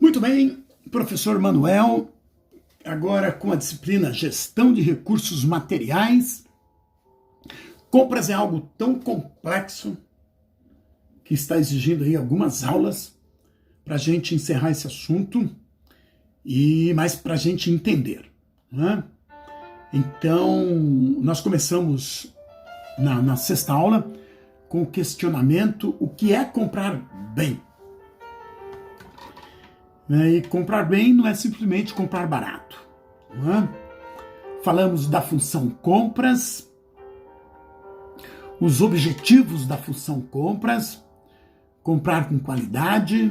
Muito bem, professor Manuel, agora com a disciplina Gestão de Recursos Materiais. Compras é algo tão complexo que está exigindo aí algumas aulas para a gente encerrar esse assunto e mais para a gente entender, né? Então, nós começamos na sexta aula com o questionamento: o que é comprar bem? E comprar bem não é simplesmente comprar barato, não é? Falamos da função compras, os objetivos da função compras: comprar com qualidade,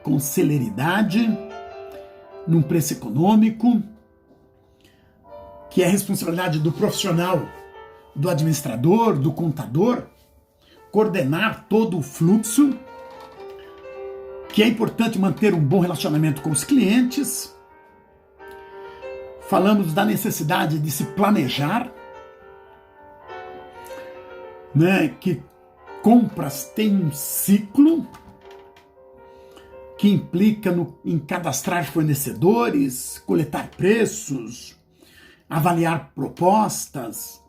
com celeridade, num preço econômico, que é a responsabilidade do profissional, do administrador, do contador, coordenar todo o fluxo, que é importante manter um bom relacionamento com os clientes. Falamos da necessidade de se planejar, né? Que compras têm um ciclo que implica em cadastrar fornecedores, coletar preços, avaliar propostas,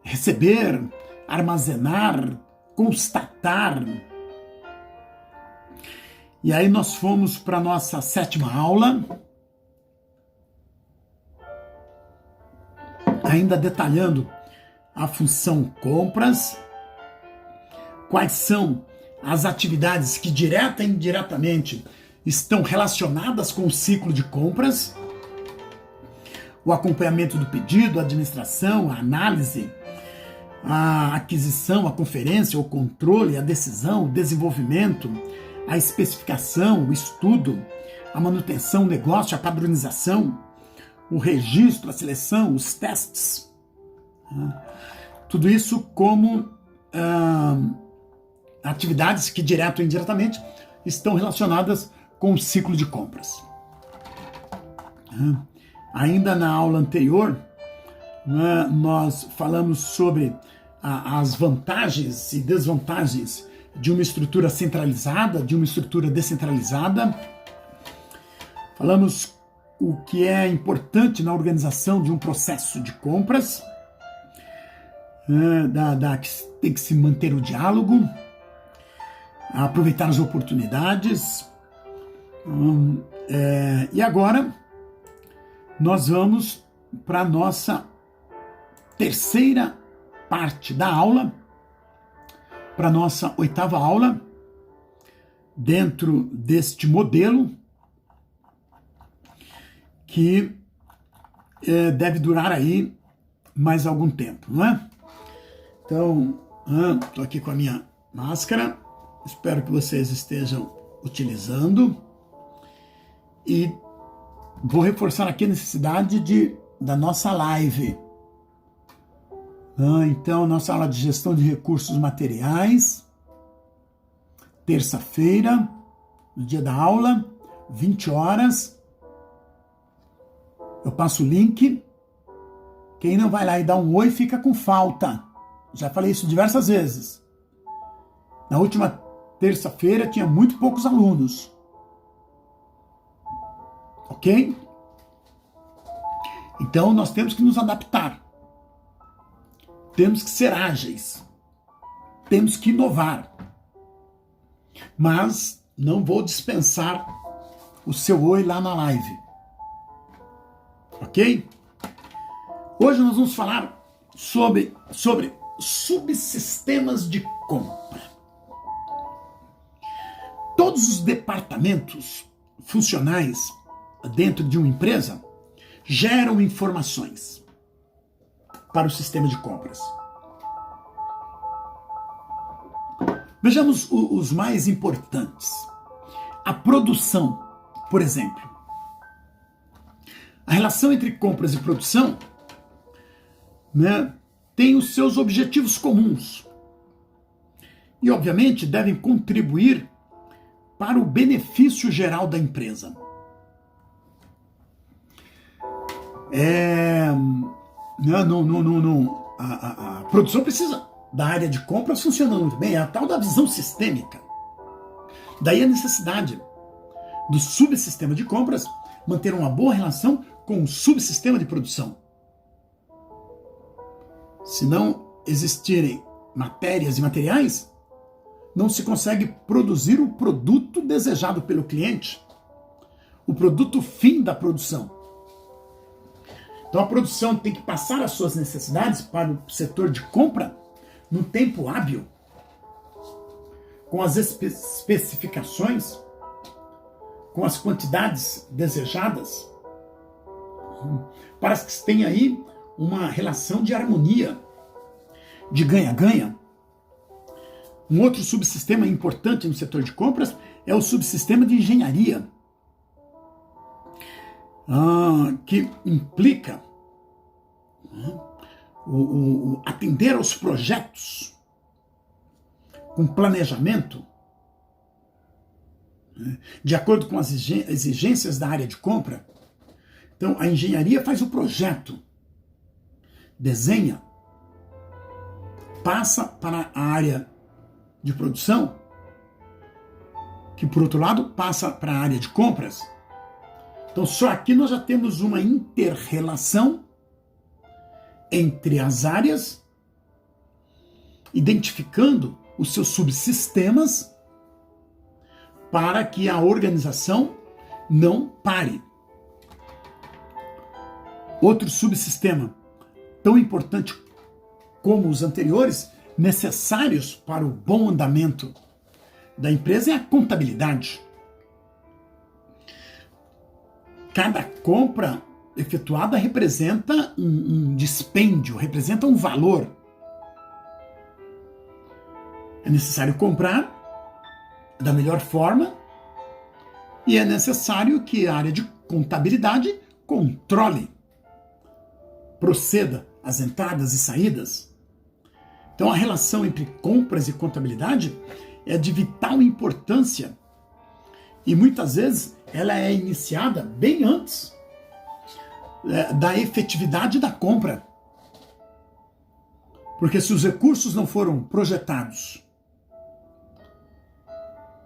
receber, armazenar, constatar. E aí nós fomos para a nossa sétima aula, ainda detalhando a função compras, quais são as atividades que direta e indiretamente estão relacionadas com o ciclo de compras, o acompanhamento do pedido, a administração, a análise, a aquisição, a conferência, o controle, a decisão, o desenvolvimento, a especificação, o estudo, a manutenção, o negócio, a padronização, o registro, a seleção, os testes. Tudo isso como atividades que, direto ou indiretamente, estão relacionadas com o ciclo de compras. Ainda na aula anterior, nós falamos sobre as vantagens e desvantagens de uma estrutura centralizada, de uma estrutura descentralizada. Falamos o que é importante na organização de um processo de compras, que tem que se manter o diálogo, aproveitar as oportunidades. E agora nós vamos para a nossa terceira parte da aula, para a nossa oitava aula, dentro deste modelo, que deve durar aí mais algum tempo, não é? Então, estou aqui com a minha máscara, espero que vocês estejam utilizando, e vou reforçar aqui a necessidade da nossa live. Então, nossa aula de gestão de recursos materiais, terça-feira, no dia da aula, 20 horas. Eu passo o link. Quem não vai lá e dá um oi fica com falta. Já falei isso diversas vezes. Na última terça-feira tinha muito poucos alunos. Ok? Então nós temos que nos adaptar. Temos que ser ágeis. Temos que inovar. Mas não vou dispensar o seu oi lá na live. Ok? Hoje nós vamos falar sobre subsistemas de compra. Todos os departamentos funcionais dentro de uma empresa geram informações para o sistema de compras. Vejamos os mais importantes. A produção, por exemplo. A relação entre compras e produção, né, tem os seus objetivos comuns. E, obviamente, devem contribuir para o benefício geral da empresa. A produção precisa da área de compras funcionando muito bem, é a tal da visão sistêmica. Daí a necessidade do subsistema de compras manter uma boa relação com o subsistema de produção. Se não existirem matérias e materiais, não se consegue produzir o produto desejado pelo cliente, o produto fim da produção. Então a produção tem que passar as suas necessidades para o setor de compra no tempo hábil, com as especificações, com as quantidades desejadas, para que tenha aí uma relação de harmonia, de ganha-ganha. Um outro subsistema importante no setor de compras é o subsistema de engenharia, que implica o atender aos projetos com planejamento, de acordo com as exigências da área de compra. Então, a engenharia faz o projeto, desenha, passa para a área de produção, que, por outro lado, passa para a área de compras. Então, só aqui nós já temos uma inter-relação entre as áreas, identificando os seus subsistemas para que a organização não pare. Outro subsistema tão importante como os anteriores, necessários para o bom andamento da empresa, é a contabilidade. Cada compra efetuada representa um dispêndio, representa um valor. É necessário comprar da melhor forma e é necessário que a área de contabilidade controle, proceda às entradas e saídas. Então a relação entre compras e contabilidade é de vital importância e muitas vezes ela é iniciada bem antes da efetividade da compra. Porque se os recursos não foram projetados,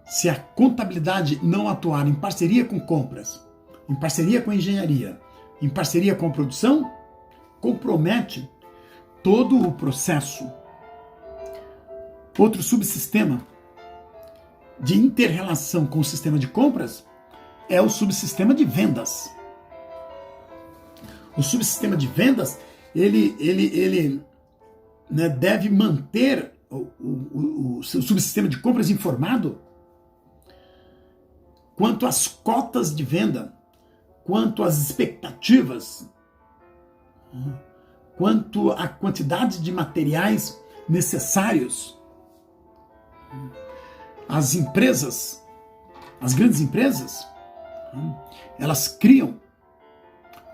se a contabilidade não atuar em parceria com compras, em parceria com a engenharia, em parceria com a produção, compromete todo o processo. Outro subsistema de inter-relação com o sistema de compras é o subsistema de vendas. O subsistema de vendas, ele deve manter o seu subsistema de compras informado quanto às cotas de venda, quanto às expectativas, quanto à quantidade de materiais necessários. As empresas, as grandes empresas, elas criam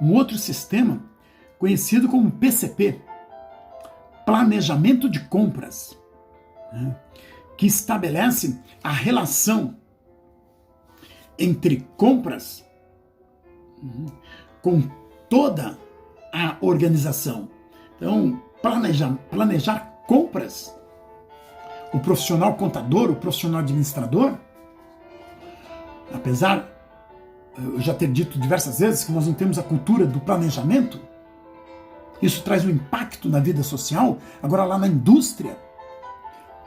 um outro sistema conhecido como PCP, Planejamento de Compras, que estabelece a relação entre compras com toda a organização. Então, planejar compras, o profissional contador, o profissional administrador, apesar, eu já ter dito diversas vezes que nós não temos a cultura do planejamento, isso traz um impacto na vida social. Agora lá na indústria,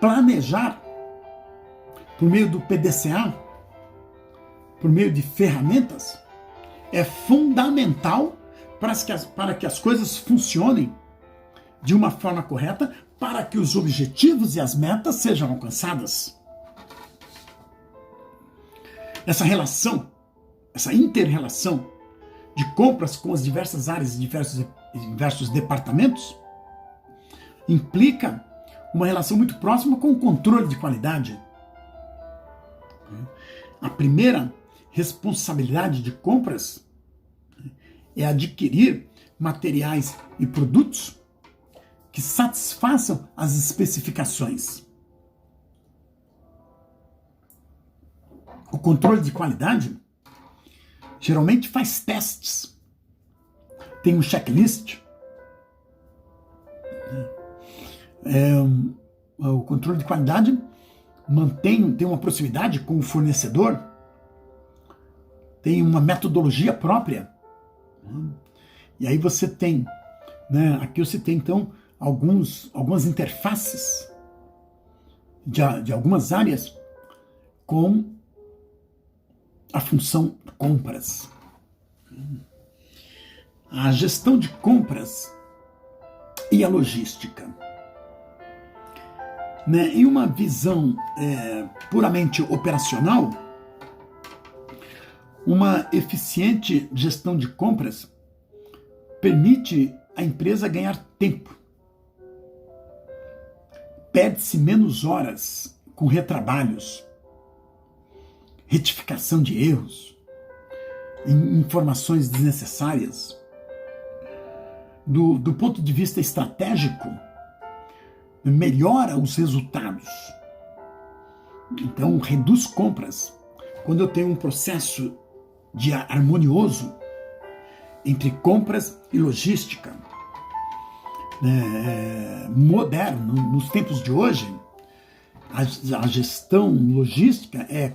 planejar por meio do PDCA, por meio de ferramentas, é fundamental para que as coisas funcionem de uma forma correta, para que os objetivos e as metas sejam alcançadas. Essa relação, essa inter-relação de compras com as diversas áreas e diversos departamentos implica uma relação muito próxima com o controle de qualidade. A primeira responsabilidade de compras é adquirir materiais e produtos que satisfaçam as especificações. O controle de qualidade geralmente faz testes, tem um checklist. O controle de qualidade tem uma proximidade com o fornecedor, tem uma metodologia própria. E aí você tem, né, aqui você tem então algumas interfaces de algumas áreas com a função compras. A gestão de compras e a logística. Né, em uma visão puramente operacional, uma eficiente gestão de compras permite a empresa ganhar tempo. Perde-se menos horas com retrabalhos, retificação de erros, informações desnecessárias. Do ponto de vista estratégico, melhora os resultados. Então, reduz compras. Quando eu tenho um processo harmonioso entre compras e logística, moderno, nos tempos de hoje, a gestão logística é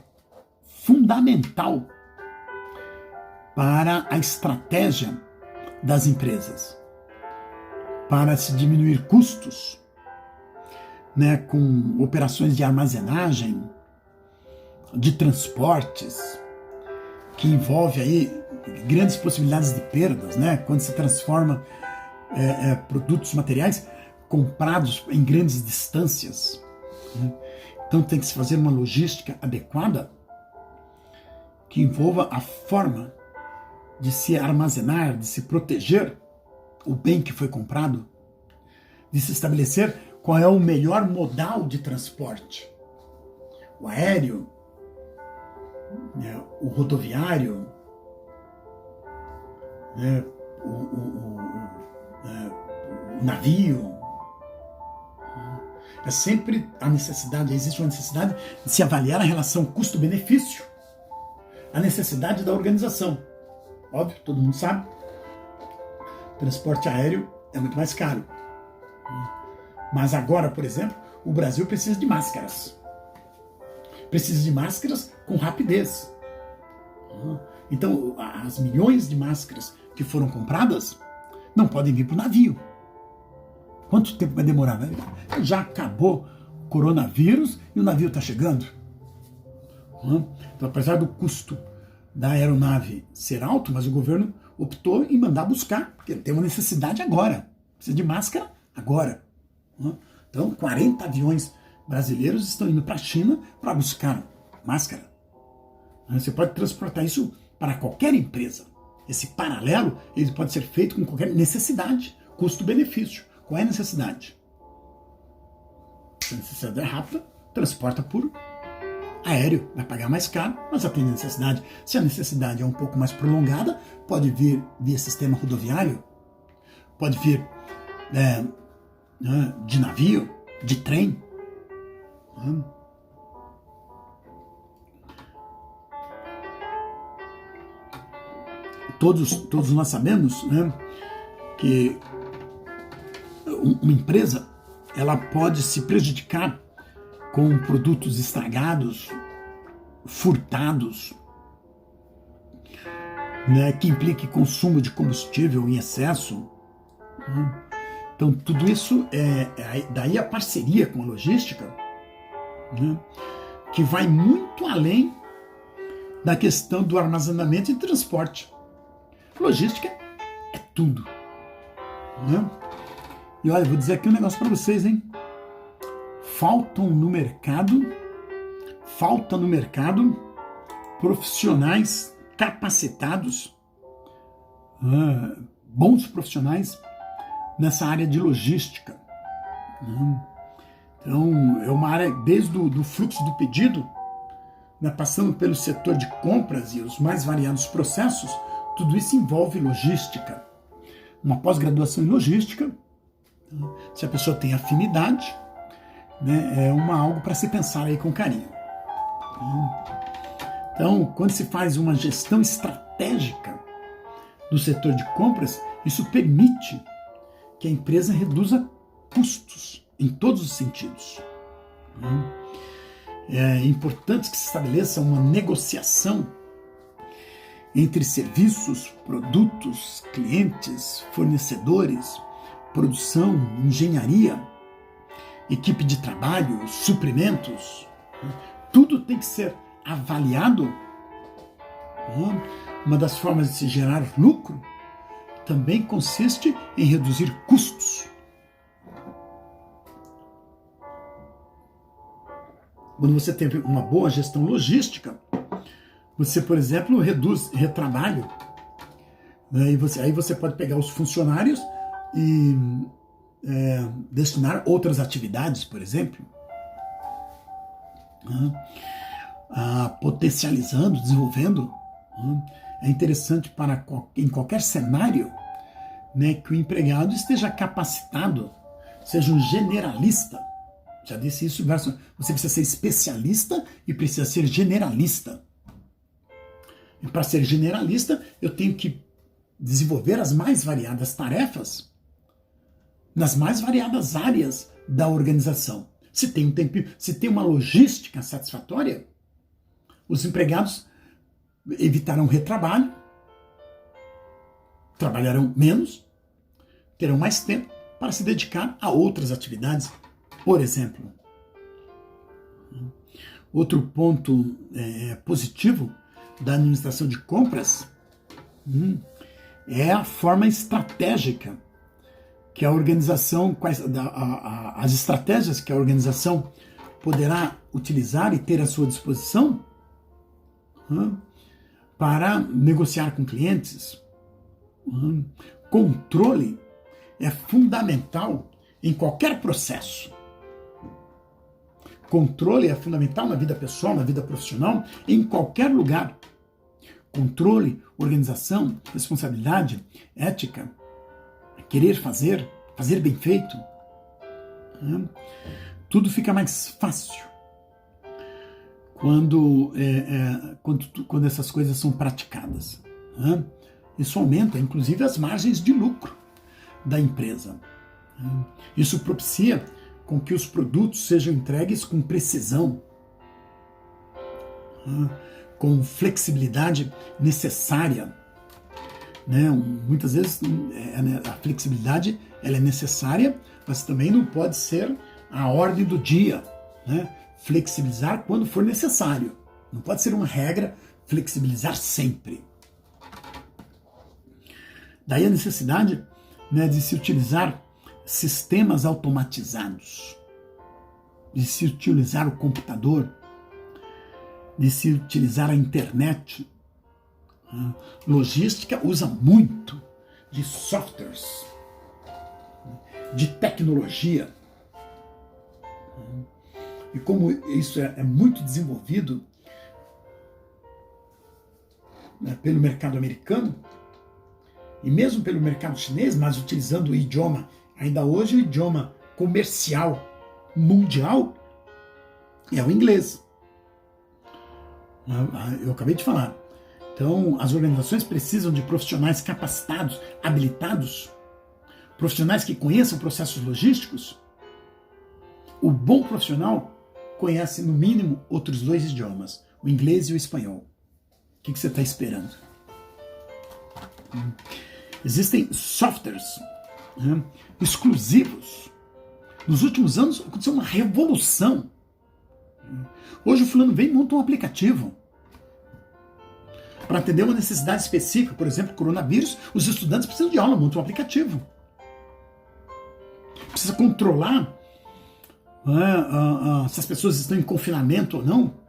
fundamental para a estratégia das empresas, para se diminuir custos, né, com operações de armazenagem, de transportes, que envolve aí grandes possibilidades de perdas, né, quando se transforma produtos materiais comprados em grandes distâncias. Né? Então tem que se fazer uma logística adequada que envolva a forma de se armazenar, de se proteger o bem que foi comprado, de se estabelecer qual é o melhor modal de transporte. O aéreo, né, o rodoviário, né, o navio. É sempre existe uma necessidade de se avaliar a relação custo-benefício, a necessidade da organização. Óbvio, todo mundo sabe, transporte aéreo é muito mais caro. Mas agora, por exemplo, o Brasil precisa de máscaras. Precisa de máscaras com rapidez. Então, as milhões de máscaras que foram compradas não podem vir para o navio. Quanto tempo vai demorar? Né? Já acabou o coronavírus e o navio está chegando. Então, apesar do custo da aeronave ser alto, mas o governo optou em mandar buscar, porque tem uma necessidade agora. Precisa de máscara agora. Então, 40 aviões brasileiros estão indo para a China para buscar máscara. Você pode transportar isso para qualquer empresa. Esse paralelo ele pode ser feito com qualquer necessidade, custo-benefício. Qual é a necessidade? Se a necessidade é rápida, transporta por aéreo, vai pagar mais caro, mas atende a necessidade. Se a necessidade é um pouco mais prolongada, pode vir via sistema rodoviário, pode vir de navio, de trem. Todos nós sabemos, né, que uma empresa ela pode se prejudicar com produtos estragados, furtados, né, que implique consumo de combustível em excesso. Então, tudo isso daí a parceria com a logística, né, que vai muito além da questão do armazenamento e transporte. Logística é tudo. Né? E olha, vou dizer aqui um negócio para vocês, hein? Falta no mercado profissionais capacitados, bons profissionais nessa área de logística. Então, é uma área desde do fluxo do pedido, né, passando pelo setor de compras e os mais variados processos, tudo isso envolve logística. Uma pós-graduação em logística, se a pessoa tem afinidade, né, é algo para se pensar aí com carinho. Então, quando se faz uma gestão estratégica do setor de compras, isso permite que a empresa reduza custos em todos os sentidos. É importante que se estabeleça uma negociação entre serviços, produtos, clientes, fornecedores, produção, engenharia, equipe de trabalho, suprimentos, tudo tem que ser avaliado. Uma das formas de se gerar lucro também consiste em reduzir custos. Quando você tem uma boa gestão logística, você, por exemplo, reduz retrabalho, né? Aí você pode pegar os funcionários e destinar outras atividades, por exemplo, potencializando, desenvolvendo. É interessante em qualquer cenário, né, que o empregado esteja capacitado, seja um generalista. Já disse isso, você precisa ser especialista e precisa ser generalista. E para ser generalista, eu tenho que desenvolver as mais variadas tarefas nas mais variadas áreas da organização. Se tem uma logística satisfatória, os empregados evitarão retrabalho, trabalharão menos, terão mais tempo para se dedicar a outras atividades, por exemplo. Outro ponto positivo da administração de compras é a forma estratégica que a organização, as estratégias que a organização poderá utilizar e ter à sua disposição para negociar com clientes. Controle é fundamental em qualquer processo. Controle é fundamental na vida pessoal, na vida profissional, em qualquer lugar. Controle, organização, responsabilidade, ética, querer fazer bem feito. Tudo fica mais fácil quando essas coisas são praticadas. Isso aumenta, inclusive, as margens de lucro da empresa. Isso propicia com que os produtos sejam entregues com precisão, com flexibilidade necessária. Muitas vezes a flexibilidade ela é necessária, mas também não pode ser a ordem do dia. Flexibilizar quando for necessário. Não pode ser uma regra flexibilizar sempre. Daí a necessidade de se utilizar sistemas automatizados, de se utilizar o computador, de se utilizar a internet. Logística usa muito de softwares, de tecnologia. E como isso é muito desenvolvido pelo mercado americano, e mesmo pelo mercado chinês, mas utilizando o idioma, ainda hoje o idioma comercial mundial é o inglês. Eu acabei de falar. Então, as organizações precisam de profissionais capacitados, habilitados, profissionais que conheçam processos logísticos. O bom profissional conhece, no mínimo, outros 2 idiomas, o inglês e o espanhol. O que você está esperando? Existem softwares exclusivos. Nos últimos anos aconteceu uma revolução. Hoje o fulano vem e monta um aplicativo para atender uma necessidade específica. Por exemplo, coronavírus, os estudantes precisam de aula, montam um aplicativo. Precisa controlar se as pessoas estão em confinamento ou não.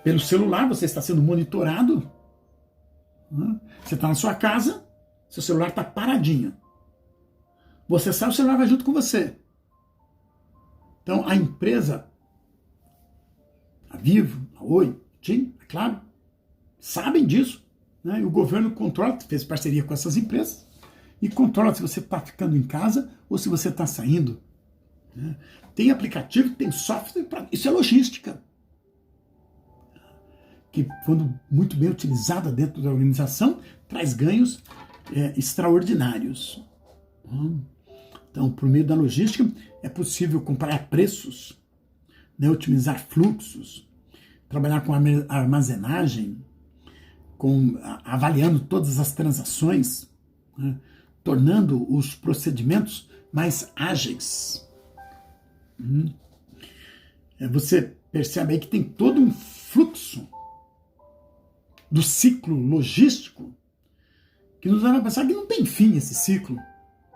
Pelo celular você está sendo monitorado. Você está na sua casa, seu celular está paradinho. Você sai, o celular vai junto com você. Então a empresa, a Vivo, a Oi, TIM, é claro, sabem disso. E o governo controla, fez parceria com essas empresas, e controla se você está ficando em casa ou se você está saindo. Tem aplicativo, tem software, isso é logística. Que, quando muito bem utilizada dentro da organização, traz ganhos extraordinários. Então, por meio da logística, é possível comparar preços, otimizar fluxos, trabalhar com armazenagem, avaliando todas as transações, né, tornando os procedimentos mais ágeis. Você percebe aí que tem todo um fluxo do ciclo logístico que nos leva a pensar que não tem fim esse ciclo,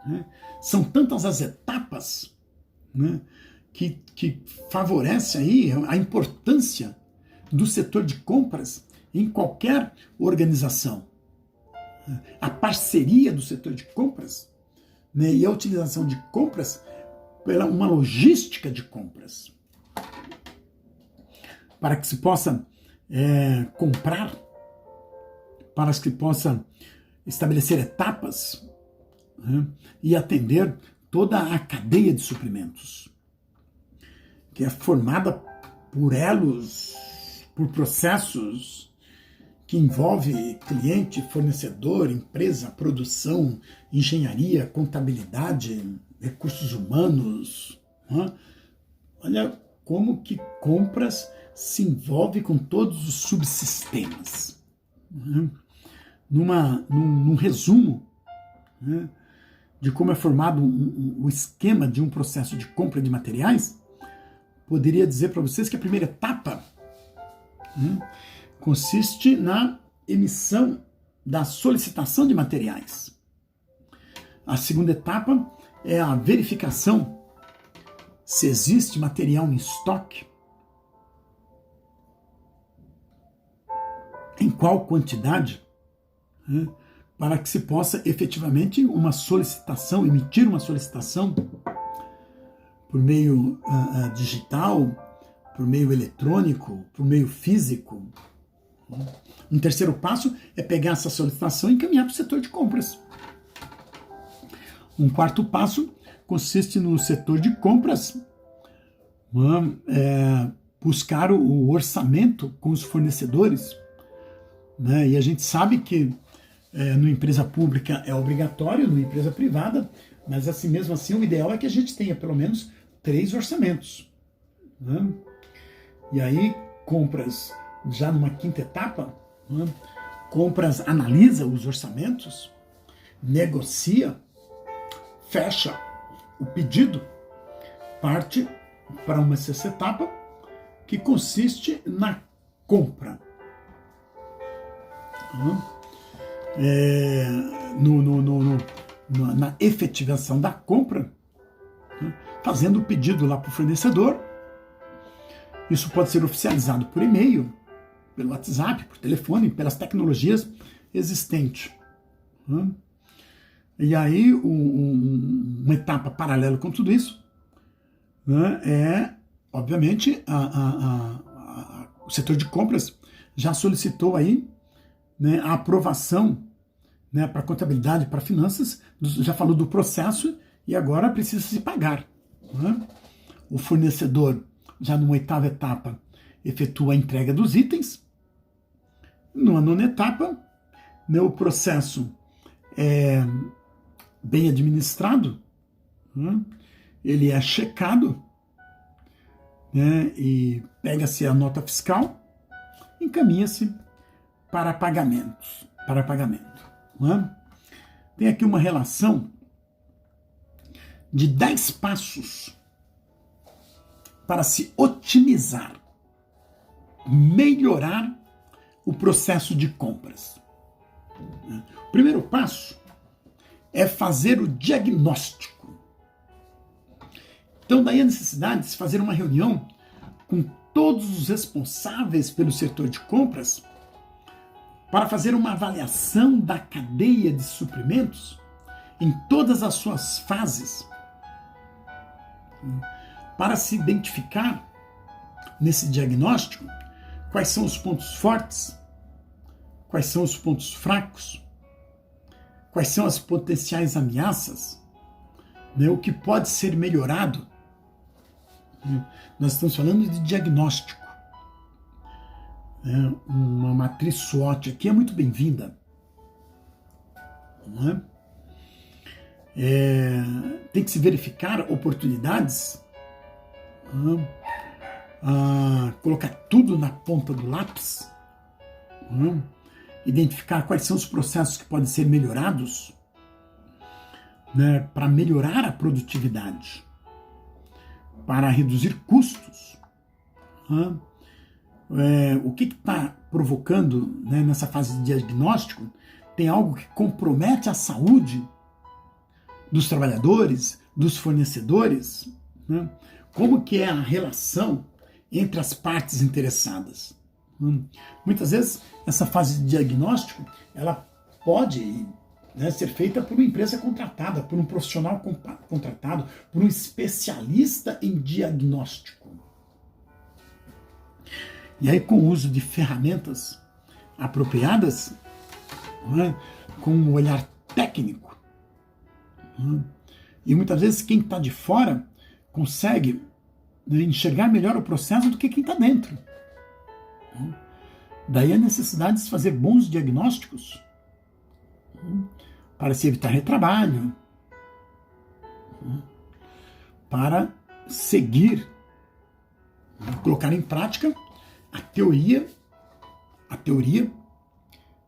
né? São tantas as etapas, né, que favorece aí a importância do setor de compras em qualquer organização. A parceria do setor de compras, né, e a utilização de compras pela uma logística de compras, para que se possa comprar, para que se possa estabelecer etapas, né, e atender toda a cadeia de suprimentos, que é formada por elos, por processos que envolve cliente, fornecedor, empresa, produção, engenharia, contabilidade, recursos humanos, né? Olha como que compras se envolve com todos os subsistemas. Né? Num resumo, né, de como é formado o esquema de um processo de compra de materiais, poderia dizer para vocês que a primeira etapa, né, consiste na emissão da solicitação de materiais. A segunda etapa é a verificação se existe material em estoque, em qual quantidade, né, para que se possa efetivamente emitir uma solicitação por meio digital, por meio eletrônico, por meio físico. Um terceiro passo é pegar essa solicitação e encaminhar para o setor de compras. Um quarto passo consiste no setor de compras buscar o orçamento com os fornecedores, né? E a gente sabe que numa empresa pública é obrigatório, numa empresa privada, mas assim mesmo assim o ideal é que a gente tenha pelo menos 3 orçamentos, né? E aí compras, já numa quinta etapa, né, compras analisa os orçamentos, negocia, fecha o pedido, parte para uma sexta etapa que consiste na compra. Na efetivação da compra, né, fazendo o pedido lá para o fornecedor. Isso pode ser oficializado por e-mail, pelo WhatsApp, por telefone, pelas tecnologias existentes. Né? E aí, uma etapa paralela com tudo isso, né, é, obviamente, o setor de compras já solicitou aí, né, a aprovação, né, para contabilidade, para finanças, já falou do processo e agora precisa se pagar. Né? O fornecedor, já numa oitava etapa, efetua a entrega dos itens. Numa nona etapa, né, o processo é bem administrado, né? Ele é checado, né, e pega-se a nota fiscal, encaminha-se para pagamento. Né? Tem aqui uma relação de 10 passos para se otimizar, melhorar o processo de compras. O primeiro passo é fazer o diagnóstico. Então, daí a necessidade de se fazer uma reunião com todos os responsáveis pelo setor de compras para fazer uma avaliação da cadeia de suprimentos em todas as suas fases, para se identificar nesse diagnóstico quais são os pontos fortes, quais são os pontos fracos, quais são as potenciais ameaças, né, o que pode ser melhorado. Nós estamos falando de diagnóstico. Uma matriz SWOT aqui é muito bem-vinda. Não é? Tem que se verificar oportunidades, colocar tudo na ponta do lápis, identificar quais são os processos que podem ser melhorados, né, para melhorar a produtividade, para reduzir custos. Né? O que está provocando, né, nessa fase de diagnóstico? Tem algo que compromete a saúde dos trabalhadores, dos fornecedores? Né? Como que é a relação entre as partes interessadas? Muitas vezes, essa fase de diagnóstico, ela pode, né, ser feita por uma empresa contratada, por um profissional contratado, por um especialista em diagnóstico. E aí, com o uso de ferramentas apropriadas, né, com um olhar técnico, né, e muitas vezes quem está de fora consegue, né, enxergar melhor o processo do que quem está dentro. Daí a necessidade de se fazer bons diagnósticos, para se evitar retrabalho, para seguir, colocar em prática a teoria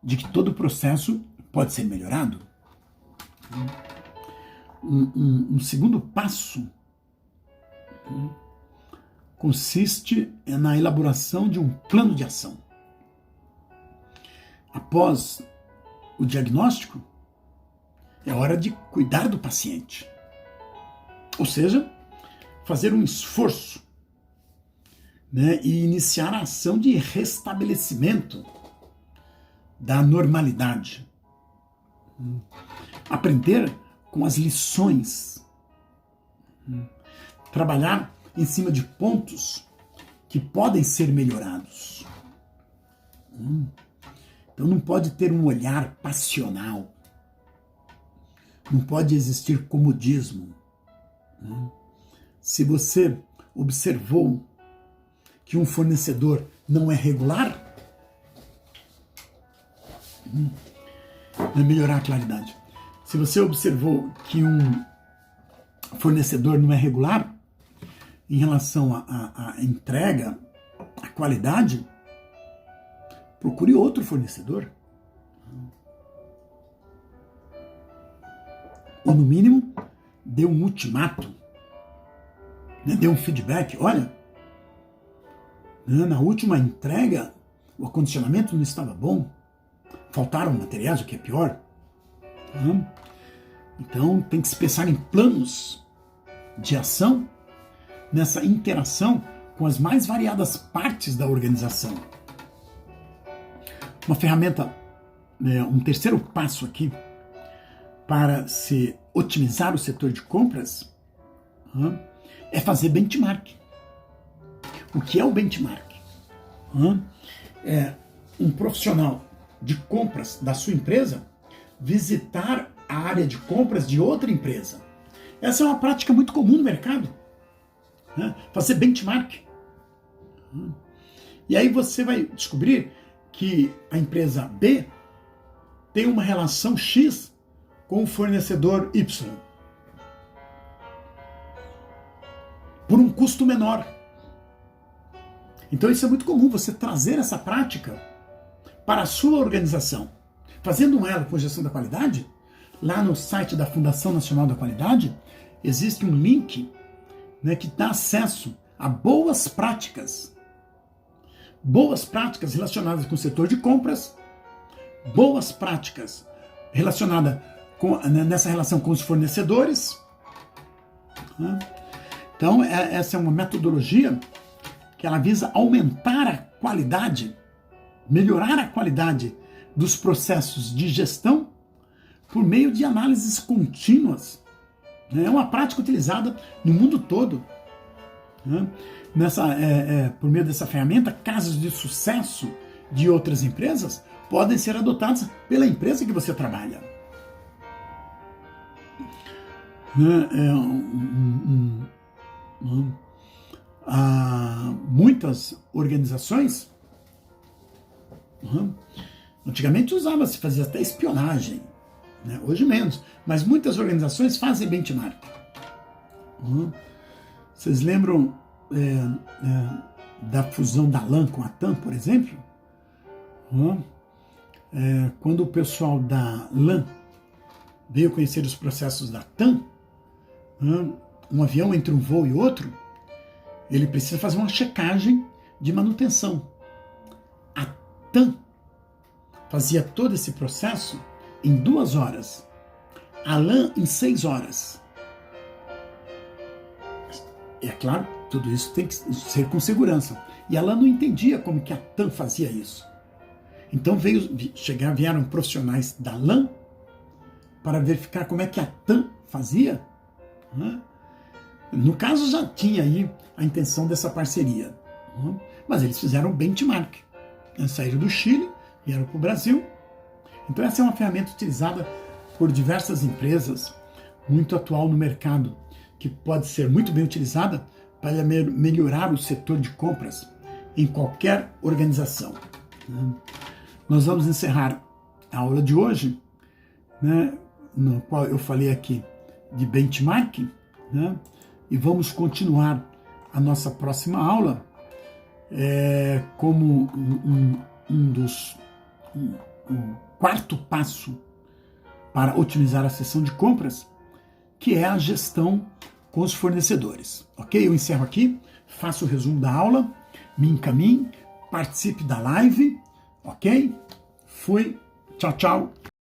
de que todo processo pode ser melhorado. Um segundo passo consiste na elaboração de um plano de ação. Após o diagnóstico, é hora de cuidar do paciente. Ou seja, fazer um esforço, né, e iniciar a ação de restabelecimento da normalidade. Aprender com as lições. Trabalhar em cima de pontos que podem ser melhorados. Então não pode ter um olhar passional. Não pode existir comodismo. Se você observou que um fornecedor não é regular, vai melhorar a claridade. Se você observou que um fornecedor não é regular em relação à entrega, à qualidade, procure outro fornecedor. Ou, no mínimo, dê um ultimato, né? Dê um feedback. Olha, na última entrega, o acondicionamento não estava bom, faltaram materiais, o que é pior. Então, tem que se pensar em planos de ação nessa interação com as mais variadas partes da organização. Uma ferramenta, um terceiro passo aqui para se otimizar o setor de compras é fazer benchmark. O que é o benchmark? É um profissional de compras da sua empresa visitar a área de compras de outra empresa. Essa é uma prática muito comum no mercado. Fazer benchmark. E aí você vai descobrir que a empresa B tem uma relação X com o fornecedor Y. Por um custo menor. Então isso é muito comum, você trazer essa prática para a sua organização. Fazendo um elo com gestão da qualidade, lá no site da Fundação Nacional da Qualidade, existe um link, né, que dá acesso a boas práticas relacionadas com o setor de compras, boas práticas relacionadas nessa relação com os fornecedores. Então, essa é uma metodologia que ela visa aumentar a qualidade, melhorar a qualidade dos processos de gestão por meio de análises contínuas. É uma prática utilizada no mundo todo. Por meio dessa ferramenta, casos de sucesso de outras empresas podem ser adotados pela empresa que você trabalha. Muitas organizações, antigamente se fazia até espionagem, né? Hoje menos, mas muitas organizações fazem benchmark. Vocês lembram da fusão da LAN com a TAM, por exemplo? quando o pessoal da LAN veio conhecer os processos da TAM, um avião entre um voo e outro, ele precisa fazer uma checagem de manutenção. A TAM fazia todo esse processo em 2 horas, a LAN em 6 horas. É claro, tudo isso tem que ser com segurança. E a LAN não entendia como que a TAM fazia isso. Então vieram profissionais da LAN para verificar como é que a TAM fazia. No caso, já tinha aí a intenção dessa parceria. Mas eles fizeram um benchmark. Saíram do Chile, vieram para o Brasil. Então essa é uma ferramenta utilizada por diversas empresas, muito atual no mercado, que pode ser muito bem utilizada para melhorar o setor de compras em qualquer organização. Nós vamos encerrar a aula de hoje, no qual eu falei aqui de benchmark, e vamos continuar a nossa próxima aula como um quarto passo para otimizar a seção de compras, que é a gestão com os fornecedores. Ok? Eu encerro aqui, faço o resumo da aula, me encaminhe, participe da live, ok? Fui, tchau, tchau.